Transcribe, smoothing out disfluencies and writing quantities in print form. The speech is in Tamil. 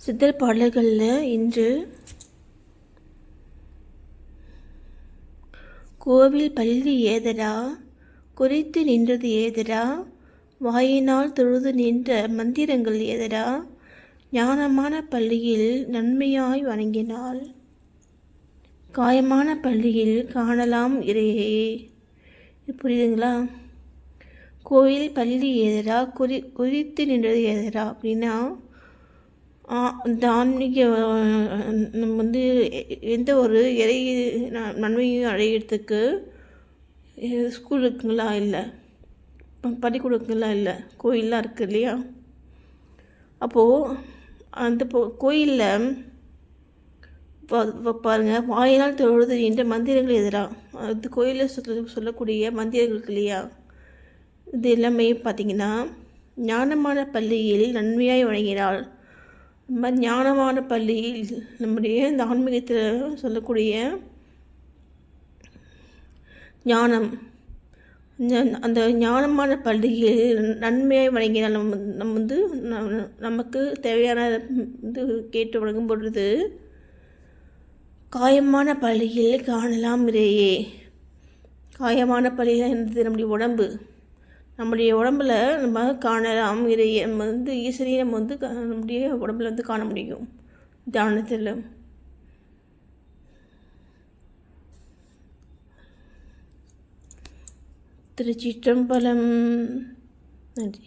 சித்தர் பாடல்களில் இன்று கோவில் பள்ளி ஏதடா, குறித்து நின்றது ஏதடா, வாயினால் தொழுது நின்ற மந்திரங்கள் ஏதடா, ஞானமான பள்ளியில் நன்மையாய் வணங்கினாள், காயமான பள்ளியில் காணலாம் இறையே. புரியுதுங்களா? கோவில் பள்ளி ஏதடா, குறித்து நின்றது ஏதடா அப்படின்னா, இந்த ஆன்மீக நம்ம எந்த ஒரு இறை நன்மையும் அடையிறதுக்கு ஸ்கூல் இருக்குங்களா, இல்லை பள்ளிக்கூடங்களா, இல்லை கோயிலெலாம் இருக்குது இல்லையா? அப்போது அந்த கோயிலில் பாருங்கள், வாயினால் தொழுது என்ற மந்திரங்கள் எதிராக அது கோயிலில் சொல்லக்கூடிய மந்திரங்களுக்கு இல்லையா, இது எல்லாமே பார்த்திங்கன்னா ஞானமான பள்ளியில் நன்மையாய் வழங்கினாள். நம்ம ஞானமான பள்ளியில் நம்முடைய இந்த ஆன்மீகத்தில் சொல்லக்கூடிய ஞானம், அந்த ஞானமான பள்ளியில் நன்மையாய் வழங்கினால் நமக்கு தேவையான கேட்டு வழங்கும் பொழுது காயமான பள்ளியில் காணலாம் இறையே. காயமான பள்ளியில் என்பது நம்முடைய உடம்பில் நம்ம காணலாம் இறையே. நம்ம ஈஸ்வரியை நம்ம நம்முடைய உடம்புல காண முடியும் தியானத்தில். திருச்சிற்றம்பலம். நன்றி.